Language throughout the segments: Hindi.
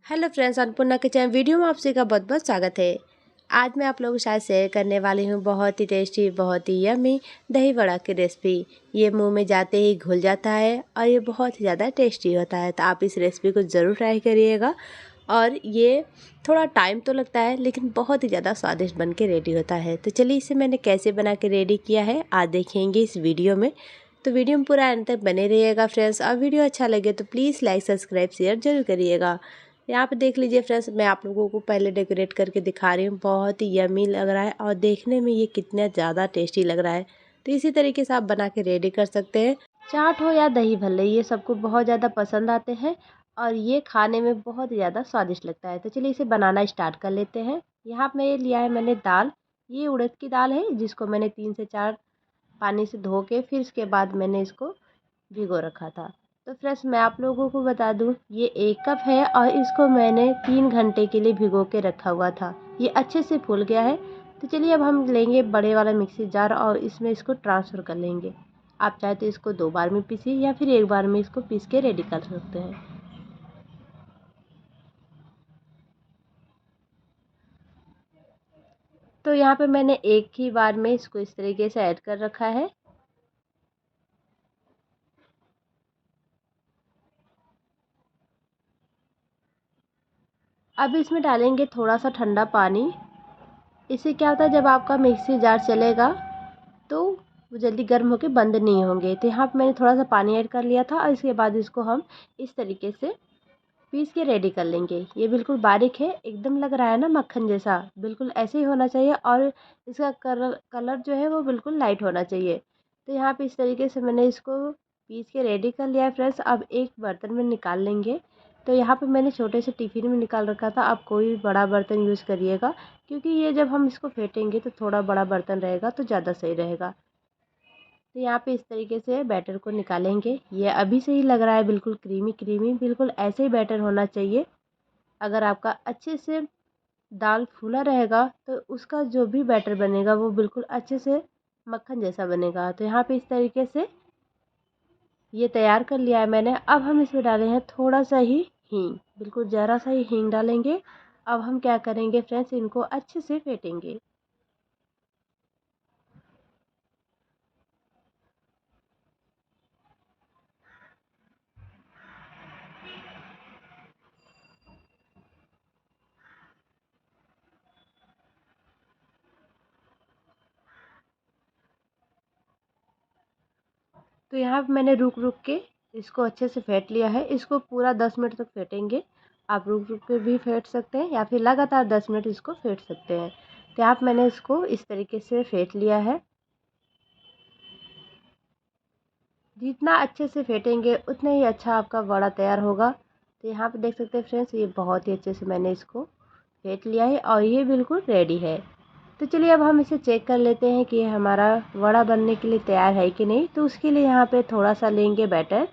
Hello friends, Annapurna kitchen video में आप सभी का बहुत बहुत स्वागत है। आज मैं आप लोगों के साथ शेयर करने वाली हूँ बहुत ही टेस्टी, बहुत ही यम्मी दही वड़ा की रेसिपी। ये मुंह में जाते ही घुल जाता है और ये बहुत ही ज़्यादा टेस्टी होता है। तो आप इस रेसिपी को ज़रूर ट्राई करिएगा। और ये थोड़ा टाइम तो लगता है, लेकिन बहुत ही ज़्यादा स्वादिष्ट बन के रेडी होता है। तो चलिए इसे मैंने कैसे बना के रेडी किया है आज देखेंगे इस वीडियो में। तो वीडियो में पूरा अंत तक बने रहिएगा फ्रेंड्स। और वीडियो अच्छा लगे तो प्लीज़ लाइक, सब्सक्राइब, शेयर जरूर करिएगा। यहाँ पे देख लीजिए फ्रेंड्स, मैं आप लोगों को पहले डेकोरेट करके दिखा रही हूँ। बहुत ही यम्मी लग रहा है और देखने में ये कितना ज़्यादा टेस्टी लग रहा है। तो इसी तरीके से आप बना के रेडी कर सकते हैं। चाट हो या दही भल्ले, ये सबको बहुत ज़्यादा पसंद आते हैं और ये खाने में बहुत ही ज़्यादा स्वादिष्ट लगता है। तो चलिए इसे बनाना स्टार्ट कर लेते हैं। यहाँ पे ये लिया है मैंने दाल। ये उड़द की दाल है, जिसको मैंने 3 से 4 पानी से धो के फिर इसके बाद मैंने इसको भिगो रखा था। तो फ्रेंड्स मैं आप लोगों को बता दूं, ये 1 कप है और इसको मैंने 3 घंटे के लिए भिगो के रखा हुआ था। ये अच्छे से फूल गया है। तो चलिए अब हम लेंगे बड़े वाला मिक्सी जार और इसमें इसको ट्रांसफ़र कर लेंगे। आप चाहे तो इसको 2 बार में पीसिए या फिर 1 बार में इसको पीस के रेडी कर सकते हैं। तो यहाँ पे मैंने एक ही बार में इसको इस तरीके से ऐड कर रखा है। अब इसमें डालेंगे थोड़ा सा ठंडा पानी। इससे क्या होता है, जब आपका मिक्सी जार चलेगा तो वो जल्दी गर्म होके बंद नहीं होंगे। तो यहाँ पे मैंने थोड़ा सा पानी ऐड कर लिया था और इसके बाद इसको हम इस तरीके से पीस के रेडी कर लेंगे। ये बिल्कुल बारीक है, एकदम लग रहा है ना मक्खन जैसा, बिल्कुल ऐसे ही होना चाहिए। और इसका कलर कलर जो है वो बिल्कुल लाइट होना चाहिए। तो यहाँ पे इस तरीके से मैंने इसको पीस के रेडी कर लिया है फ्रेंड्स। अब एक बर्तन में निकाल लेंगे। तो यहाँ पे मैंने छोटे से टिफ़िन में निकाल रखा था। आप कोई बड़ा बर्तन यूज़ करिएगा, क्योंकि ये जब हम इसको फेंटेंगे तो थोड़ा बड़ा बर्तन रहेगा तो ज़्यादा सही रहेगा। तो यहाँ पे इस तरीके से बैटर को निकालेंगे। ये अभी से ही लग रहा है बिल्कुल क्रीमी क्रीमी, बिल्कुल ऐसे ही बैटर होना चाहिए। अगर आपका अच्छे से दाल फूला रहेगा तो उसका जो भी बैटर बनेगा वो बिल्कुल अच्छे से मक्खन जैसा बनेगा। तो यहाँ पे इस तरीके से ये तैयार कर लिया है मैंने। अब हम इसमें डाले हैं थोड़ा सा ही हींग, बिल्कुल ज़रा सा ही हींग डालेंगे। अब हम क्या करेंगे फ्रेंड्स, इनको अच्छे से फेंटेंगे। तो यहाँ पे मैंने रुक रुक के इसको अच्छे से फेंट लिया है। इसको पूरा 10 मिनट तक फेंटेंगे। आप रुक रुक के भी फेंट सकते हैं या फिर लगातार 10 मिनट इसको फेंट सकते हैं। तो यहाँ पे मैंने इसको इस तरीके से फेंट लिया है। जितना अच्छे से फेंटेंगे उतना ही अच्छा आपका वड़ा तैयार होगा। तो यहाँ पे देख सकते हैं फ्रेंड्स, ये बहुत ही अच्छे से मैंने इसको फेंट लिया है और ये बिल्कुल रेडी है। तो चलिए अब हम इसे चेक कर लेते हैं कि ये हमारा वड़ा बनने के लिए तैयार है कि नहीं। तो उसके लिए यहाँ पे थोड़ा सा लेंगे बैटर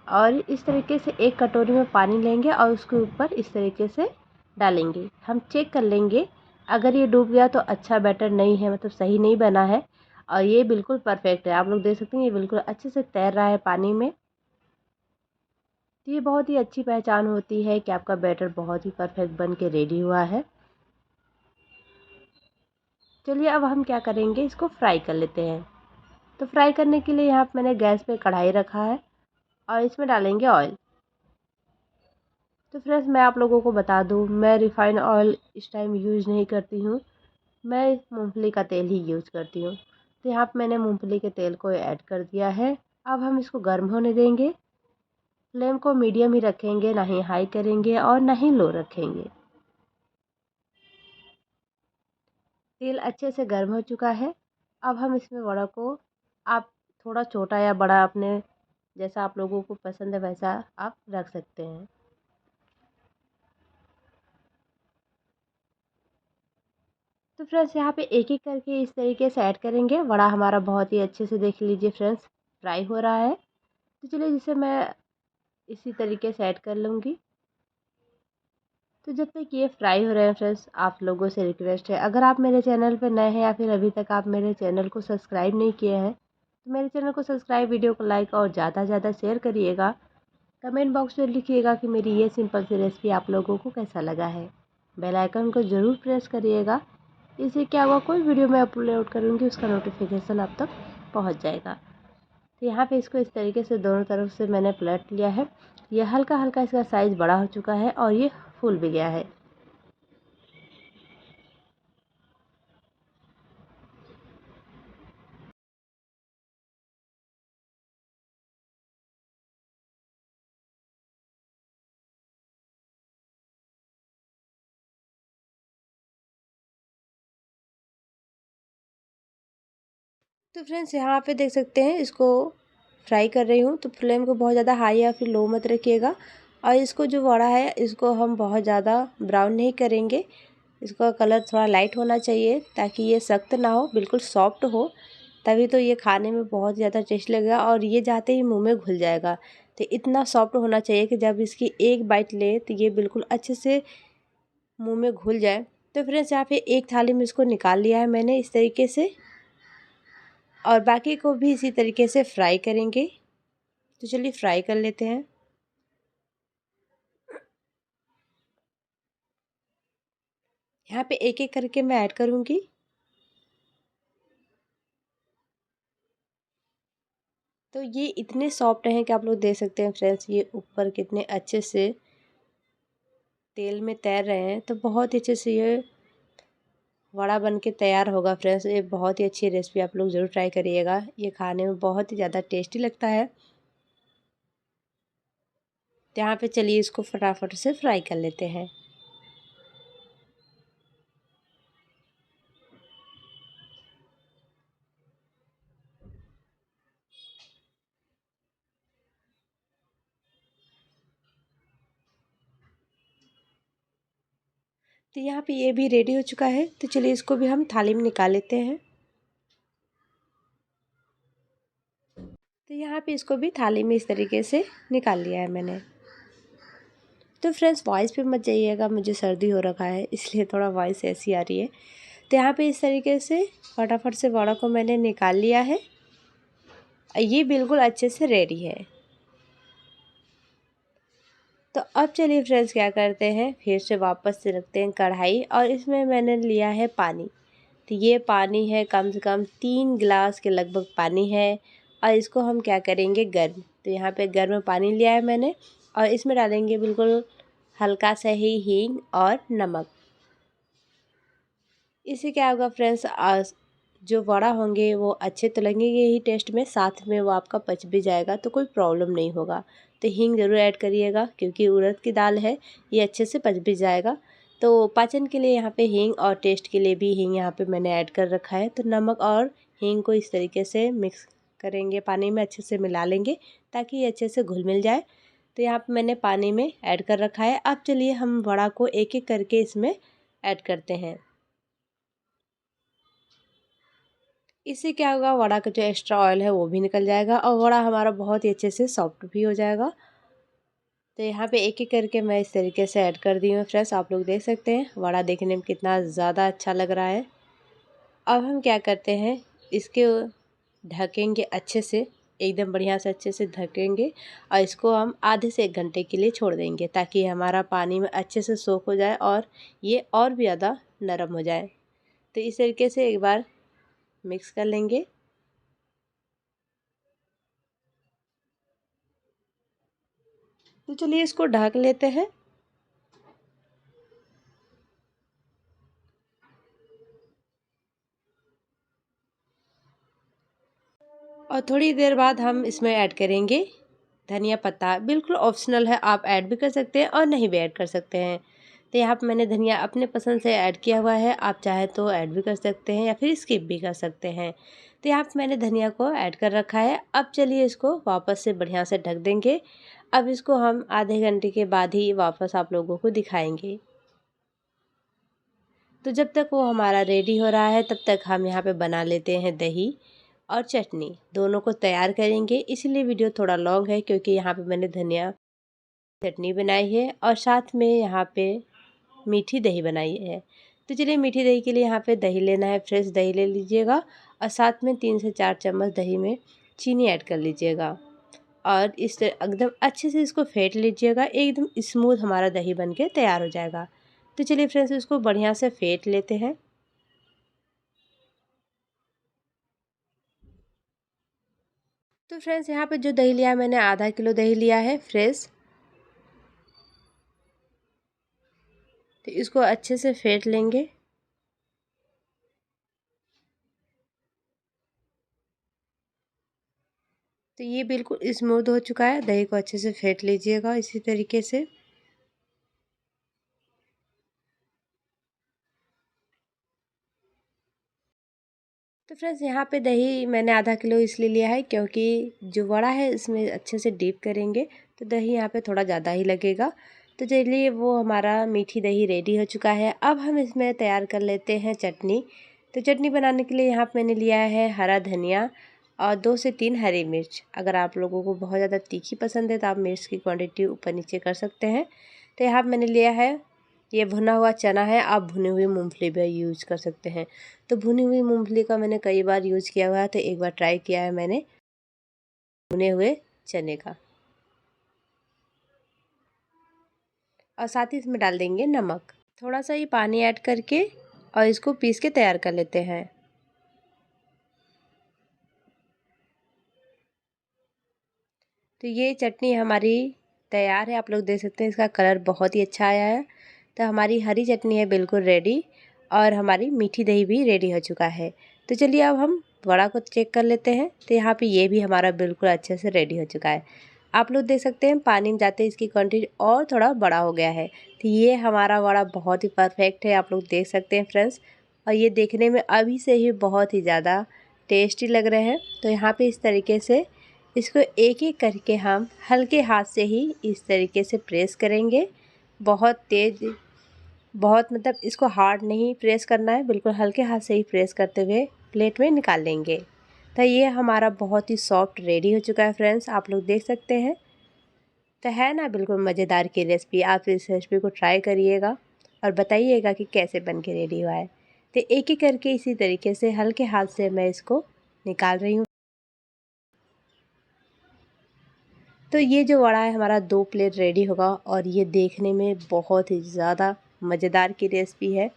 और इस तरीके से एक कटोरी में पानी लेंगे और उसके ऊपर इस तरीके से डालेंगे। हम चेक कर लेंगे, अगर ये डूब गया तो अच्छा बैटर नहीं है, मतलब सही नहीं बना है। और ये बिल्कुल परफेक्ट है। आप लोग देख सकते हैं ये बिल्कुल अच्छे से तैर रहा है पानी में। तो ये बहुत ही अच्छी पहचान होती है कि आपका बैटर बहुत ही परफेक्ट बन के रेडी हुआ है। चलिए अब हम क्या करेंगे, इसको फ्राई कर लेते हैं। तो फ्राई करने के लिए यहाँ पे मैंने गैस पे कढ़ाई रखा है और इसमें डालेंगे ऑयल। तो फ्रेंड्स मैं आप लोगों को बता दूं, मैं रिफ़ाइंड ऑयल इस टाइम यूज़ नहीं करती हूँ। मैं मूंगफली का तेल ही यूज़ करती हूँ। तो यहाँ पे मैंने मूंगफली के तेल को ऐड कर दिया है। अब हम इसको गर्म होने देंगे। फ्लेम को मीडियम ही रखेंगे, ना ही हाई करेंगे और ना ही लो रखेंगे। तेल अच्छे से गर्म हो चुका है। अब हम इसमें वड़ा को, आप थोड़ा छोटा या बड़ा अपने जैसा आप लोगों को पसंद है वैसा आप रख सकते हैं। तो फ्रेंड्स यहाँ पे एक एक करके इस तरीके से ऐड करेंगे। वड़ा हमारा बहुत ही अच्छे से, देख लीजिए फ्रेंड्स, फ्राई हो रहा है। तो चलिए जिसे मैं इसी तरीके से ऐड कर लूँगी। तो जब तक ये फ्राई हो रहे हैं फ्रेंड्स, आप लोगों से रिक्वेस्ट है, अगर आप मेरे चैनल पर नए हैं या फिर अभी तक आप मेरे चैनल को सब्सक्राइब नहीं किए हैं तो मेरे चैनल को सब्सक्राइब, वीडियो को लाइक और ज़्यादा से ज़्यादा शेयर करिएगा। कमेंट बॉक्स में लिखिएगा कि मेरी ये सिंपल सी रेसिपी आप लोगों को कैसा लगा है। बेल आइकन को ज़रूर प्रेस करिएगा, इससे क्या होगा, कोई वीडियो मैं अपलोड करूँगी उसका नोटिफिकेशन आप तक पहुँच जाएगा। तो यहाँ पे इसको इस तरीके से दोनों तरफ से मैंने पलट लिया है। ये हल्का हल्का इसका साइज़ बड़ा हो चुका है और ये फूल भी गया है। तो फ्रेंड्स यहाँ पे देख सकते हैं, इसको फ्राई कर रही हूँ। तो फ्लेम को बहुत ज़्यादा हाई या फिर लो मत रखिएगा। और इसको जो वड़ा है इसको हम बहुत ज़्यादा ब्राउन नहीं करेंगे, इसका कलर थोड़ा लाइट होना चाहिए ताकि ये सख्त ना हो, बिल्कुल सॉफ्ट हो, तभी तो ये खाने में बहुत ज़्यादा टेस्ट लगेगा और ये जाते ही मुंह में घुल जाएगा। तो इतना सॉफ्ट होना चाहिए कि जब इसकी एक बाइट ले तो ये बिल्कुल अच्छे से मुंह में घुल जाए। तो फ्रेंड्स यहाँ पे एक थाली में इसको निकाल लिया है मैंने इस तरीके से, और बाकी को भी इसी तरीके से फ्राई करेंगे। तो चलिए फ्राई कर लेते हैं। यहाँ पे एक एक करके मैं ऐड करूँगी। तो ये इतने सॉफ्ट हैं कि आप लोग देख सकते हैं फ्रेंड्स, ये ऊपर कितने अच्छे से तेल में तैर रहे हैं। तो बहुत ही अच्छे से ये वड़ा बन के तैयार होगा फ्रेंड्स। ये बहुत ही अच्छी रेसिपी, आप लोग ज़रूर ट्राई करिएगा, ये खाने में बहुत ही ज़्यादा टेस्टी लगता है। तो यहाँ पे चलिए इसको फटाफट से फ्राई कर लेते हैं। तो यहाँ पे ये भी रेडी हो चुका है। तो चलिए इसको भी हम थाली में निकाल लेते हैं। तो यहाँ पे इसको भी थाली में इस तरीके से निकाल लिया है मैंने। तो फ्रेंड्स वॉइस पे मत जाइएगा, मुझे सर्दी हो रखा है इसलिए थोड़ा वॉइस ऐसी आ रही है। तो यहाँ पे इस तरीके से फटाफट से वड़ा को मैंने निकाल लिया है। ये बिल्कुल अच्छे से रेडी है। तो अब चलिए फ्रेंड्स क्या करते हैं, फिर से वापस से रखते हैं कढ़ाई, और इसमें मैंने लिया है पानी। तो ये पानी है कम से कम 3 गिलास के लगभग पानी है, और इसको हम क्या करेंगे गर्म। तो यहाँ पे गर्म पानी लिया है मैंने, और इसमें डालेंगे बिल्कुल हल्का सा ही हींग और नमक। इससे क्या होगा फ्रेंड्स, जो वड़ा होंगे वो अच्छे तो लगेंगे ही टेस्ट में, साथ में वो आपका पच भी जाएगा, तो कोई प्रॉब्लम नहीं होगा। तो हींग ज़रूर ऐड करिएगा क्योंकि उड़द की दाल है, ये अच्छे से पच भी जाएगा। तो पाचन के लिए यहाँ पे हींग, और टेस्ट के लिए भी हींग यहाँ पे मैंने ऐड कर रखा है। तो नमक और हींग को इस तरीके से मिक्स करेंगे, पानी में अच्छे से मिला लेंगे ताकि ये अच्छे से घुल मिल जाए। तो यहाँ पे मैंने पानी में ऐड कर रखा है। अब चलिए हम वड़ा को एक एक करके इसमें ऐड करते हैं। इससे क्या होगा, वड़ा का जो एक्स्ट्रा ऑयल है वो भी निकल जाएगा और वड़ा हमारा बहुत ही अच्छे से सॉफ्ट भी हो जाएगा। तो यहाँ पे एक एक करके मैं इस तरीके से ऐड कर दी हूँ फ्रेंड्स, आप लोग देख सकते हैं वड़ा देखने में कितना ज़्यादा अच्छा लग रहा है। अब हम क्या करते हैं, इसके ढकेंगे अच्छे से, एकदम बढ़िया से अच्छे से ढकेंगे, और इसको हम आधे से 1 घंटे के लिए छोड़ देंगे ताकि हमारा पानी में अच्छे से सोख हो जाए और ये और भी ज़्यादा नरम हो जाए। तो इस तरीके से एक बार मिक्स कर लेंगे। तो चलिए इसको ढक लेते हैं। और थोड़ी देर बाद हम इसमें ऐड करेंगे धनिया पत्ता। बिल्कुल ऑप्शनल है, आप ऐड भी कर सकते हैं और नहीं भी ऐड कर सकते हैं। तो यहाँ पे मैंने धनिया अपने पसंद से ऐड किया हुआ है, आप चाहे तो ऐड भी कर सकते हैं या फिर स्किप भी कर सकते हैं। तो यहाँ पे मैंने धनिया को ऐड कर रखा है। अब चलिए इसको वापस से बढ़िया से ढक देंगे। अब इसको हम आधे घंटे के बाद ही वापस आप लोगों को दिखाएंगे। तो जब तक वो हमारा रेडी हो रहा है तब तक हम यहाँ पे बना लेते हैं दही और चटनी, दोनों को तैयार करेंगे। इसलिए वीडियो थोड़ा लॉन्ग है क्योंकि यहाँ पे मैंने धनिया चटनी बनाई है और साथ में यहाँ पे मीठी दही बनाई है। तो चलिए मीठी दही के लिए यहाँ पे दही लेना है, फ्रेश दही ले लीजिएगा, और साथ में 3 से 4 चम्मच दही में चीनी ऐड कर लीजिएगा। और इस तरह एकदम अच्छे से इसको फेंट लीजिएगा, एकदम स्मूथ हमारा दही बन के तैयार हो जाएगा। तो चलिए फ्रेंड्स, इसको बढ़िया से फेंट लेते हैं। तो फ्रेंड्स, यहाँ पे जो दही लिया है मैंने, आधा किलो दही लिया है फ्रेश। तो इसको अच्छे से फेंट लेंगे। तो ये बिल्कुल स्मूथ हो चुका है, दही को अच्छे से फेंट लीजिएगा इसी तरीके से। तो फ्रेंड्स, यहाँ पे दही मैंने आधा किलो इसलिए लिया है क्योंकि जो वड़ा है इसमें अच्छे से डीप करेंगे, तो दही यहाँ पे थोड़ा ज़्यादा ही लगेगा। तो चलिए, वो हमारा मीठी दही रेडी हो चुका है। अब हम इसमें तैयार कर लेते हैं चटनी। तो चटनी बनाने के लिए यहाँ पे मैंने लिया है हरा धनिया और 2 से 3 हरी मिर्च। अगर आप लोगों को बहुत ज़्यादा तीखी पसंद है तो आप मिर्च की क्वांटिटी ऊपर नीचे कर सकते हैं। तो यहाँ मैंने लिया है, ये भुना हुआ चना है, आप भुनी हुई मूंगफली भी यूज़ कर सकते हैं। तो भुनी हुई मूंगफली का मैंने कई बार यूज़ किया हुआ है, तो एक बार ट्राई किया है मैंने भुने हुए चने का। और साथ ही इसमें डाल देंगे नमक, थोड़ा सा ही पानी ऐड करके, और इसको पीस के तैयार कर लेते हैं। तो ये चटनी हमारी तैयार है, आप लोग देख सकते हैं इसका कलर बहुत ही अच्छा आया है। तो हमारी हरी चटनी है बिल्कुल रेडी, और हमारी मीठी दही भी रेडी हो चुका है। तो चलिए अब हम वड़ा को चेक कर लेते हैं। तो यहाँ पे ये भी हमारा बिल्कुल अच्छे से रेडी हो चुका है। आप लोग देख सकते हैं पानी में जाते इसकी क्वांटिटी और थोड़ा बड़ा हो गया है। तो ये हमारा वड़ा बहुत ही परफेक्ट है, आप लोग देख सकते हैं फ्रेंड्स। और ये देखने में अभी से ही बहुत ही ज़्यादा टेस्टी लग रहे हैं। तो यहाँ पे इस तरीके से इसको एक एक करके हम हल्के हाथ से ही इस तरीके से प्रेस करेंगे। बहुत तेज़, बहुत मतलब इसको हार्ड नहीं प्रेस करना है, बिल्कुल हल्के हाथ से ही प्रेस करते हुए प्लेट में निकाल लेंगे। तो ये हमारा बहुत ही सॉफ्ट रेडी हो चुका है फ्रेंड्स, आप लोग देख सकते हैं। तो है ना बिल्कुल मज़ेदार की रेसिपी। आप इस रेसिपी को ट्राई करिएगा और बताइएगा कि कैसे बन के रेडी हुआ है। तो एक एक करके इसी तरीके से हल्के हाथ से मैं इसको निकाल रही हूँ। तो ये जो वड़ा है हमारा 2 प्लेट रेडी होगा, और ये देखने में बहुत ही ज़्यादा मज़ेदार की रेसिपी है।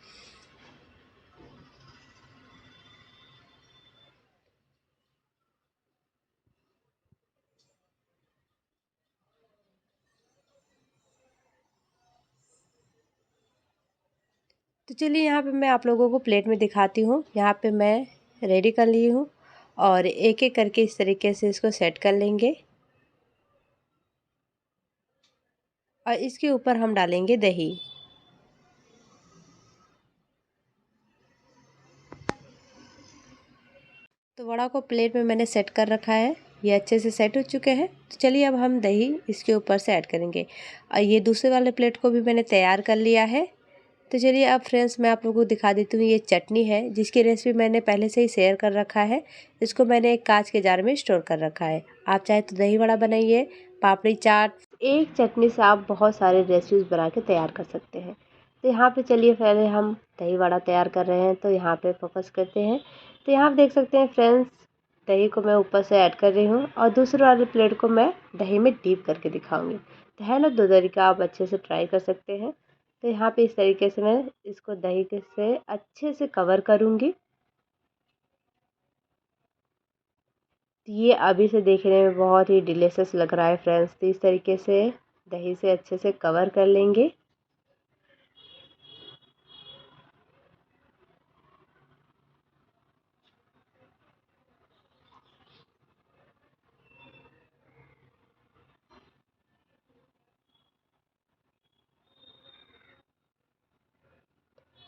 तो चलिए, यहाँ पे मैं आप लोगों को प्लेट में दिखाती हूँ। यहाँ पे मैं रेडी कर ली हूँ, और एक एक करके इस तरीके से इसको सेट कर लेंगे। और इसके ऊपर हम डालेंगे दही। तो वड़ा को प्लेट में मैंने सेट कर रखा है, ये अच्छे से सेट हो चुके हैं। तो चलिए अब हम दही इसके ऊपर से ऐड करेंगे। और ये दूसरे वाले प्लेट को भी मैंने तैयार कर लिया है। तो चलिए अब फ्रेंड्स, मैं आप लोगों को दिखा देती हूँ। ये चटनी है जिसकी रेसिपी मैंने पहले से ही शेयर कर रखा है। इसको मैंने एक कांच के जार में स्टोर कर रखा है। आप चाहे तो दही वड़ा बनाइए, पापड़ी चाट, एक चटनी से आप बहुत सारे रेसिपीज़ बना के तैयार कर सकते हैं। तो यहाँ पे चलिए पहले हम दही वड़ा तैयार कर रहे हैं, तो यहाँ पे फोकस करते हैं। तो यहाँ आप देख सकते हैं फ्रेंड्स, दही को मैं ऊपर से ऐड कर रही हूँ, और दूसरे वाले प्लेट को मैं दही में डीप करके दिखाऊंगी। तो है ना, 2 तरीका आप अच्छे से ट्राई कर सकते हैं। तो यहाँ पे इस तरीके से मैं इसको दही के से अच्छे से कवर करूँगी। तो ये अभी से देखने में बहुत ही डिलीशियस लग रहा है फ्रेंड्स। तो इस तरीके से दही से अच्छे से कवर कर लेंगे।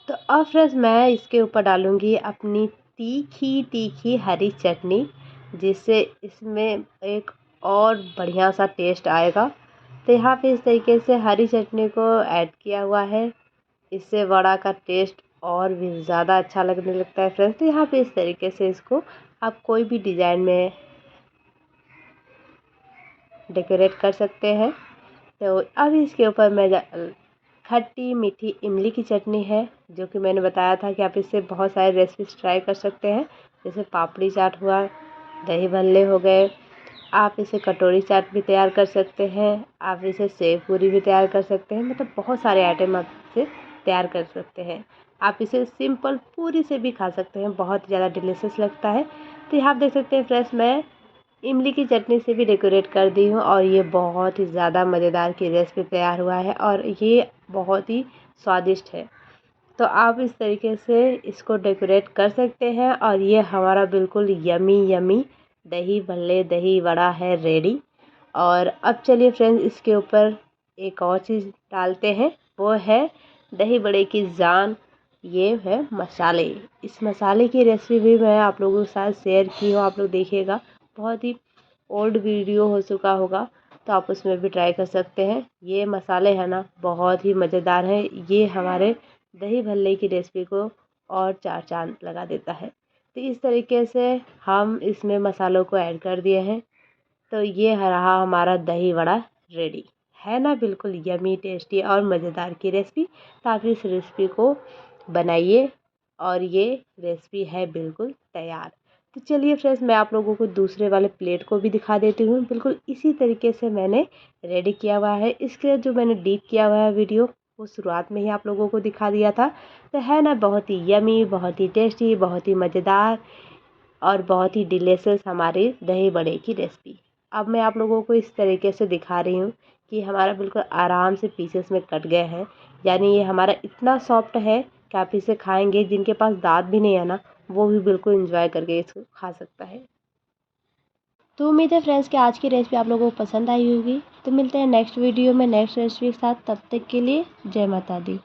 तो अब फ्रेंड्स, मैं इसके ऊपर डालूँगी अपनी तीखी तीखी हरी चटनी, जिससे इसमें एक और बढ़िया सा टेस्ट आएगा। तो यहाँ पे इस तरीके से हरी चटनी को ऐड किया हुआ है, इससे वड़ा का टेस्ट और भी ज़्यादा अच्छा लगने लगता है फ्रेंड्स। तो यहाँ पे इस तरीके से इसको आप कोई भी डिज़ाइन में डेकोरेट कर सकते हैं। तो अब इसके ऊपर मैं खट्टी मीठी इमली की चटनी है, जो कि मैंने बताया था कि आप इससे बहुत सारे रेसिपीज ट्राई कर सकते हैं, जैसे पापड़ी चाट हुआ, दही भल्ले हो गए, आप इसे कटोरी चाट भी तैयार कर सकते हैं, आप इसे सेव पूरी भी तैयार कर सकते हैं, मतलब बहुत सारे आइटम आप इसे तैयार कर सकते हैं। आप इसे सिंपल पूरी से भी खा सकते हैं, बहुत ज़्यादा डिलीशियस लगता है। तो यहाँ आप देख सकते हैं फ्रेंड्स, मैं इमली की चटनी से भी डेकोरेट कर दी हूँ और ये बहुत ही ज़्यादा मज़ेदार की रेसिपी तैयार हुआ है और ये बहुत ही स्वादिष्ट है। तो आप इस तरीके से इसको डेकोरेट कर सकते हैं और ये हमारा बिल्कुल यमी यमी दही भल्ले दही वड़ा है रेडी। और अब चलिए फ्रेंड्स, इसके ऊपर एक और चीज़ डालते हैं, वो है दही बड़े की जान, ये है मसाले। इस मसाले की रेसिपी भी मैं आप लोगों के साथ शेयर की हूँ, आप लोग देखिएगा, बहुत ही ओल्ड वीडियो हो चुका होगा, तो आप उसमें भी ट्राई कर सकते हैं। ये मसाले हैं ना, बहुत ही मज़ेदार है, ये हमारे दही भल्ले की रेसिपी को और चार चांद लगा देता है। तो इस तरीके से हम इसमें मसालों को ऐड कर दिए हैं। तो ये रहा हमारा दही वड़ा रेडी, है ना, बिल्कुल यमी टेस्टी और मज़ेदार की रेसिपी। तो आप इस रेसिपी को बनाइए और ये रेसिपी है बिल्कुल तैयार। तो चलिए फ्रेंड्स, मैं आप लोगों को दूसरे वाले प्लेट को भी दिखा देती हूँ। बिल्कुल इसी तरीके से मैंने रेडी किया हुआ है। इसके जो मैंने डीप किया हुआ है वीडियो, वो शुरुआत में ही आप लोगों को दिखा दिया था। तो है ना, बहुत ही यमी, बहुत ही टेस्टी, बहुत ही मज़ेदार और बहुत ही डिलीशियस हमारी दही बड़े की रेसिपी। अब मैं आप लोगों को इस तरीके से दिखा रही हूँ कि हमारा बिल्कुल आराम से पीसेस में कट गए हैं, यानी ये हमारा इतना सॉफ्ट है कि आप इसे खाएंगे, जिनके पास दांत भी नहीं है ना, वो भी बिल्कुल एंजॉय करके इसको खा सकता है। तो उम्मीद है फ्रेंड्स कि आज की रेसिपी आप लोगों को पसंद आई होगी। तो मिलते हैं नेक्स्ट वीडियो में नेक्स्ट रेसिपी के साथ, तब तक के लिए जय माता दी।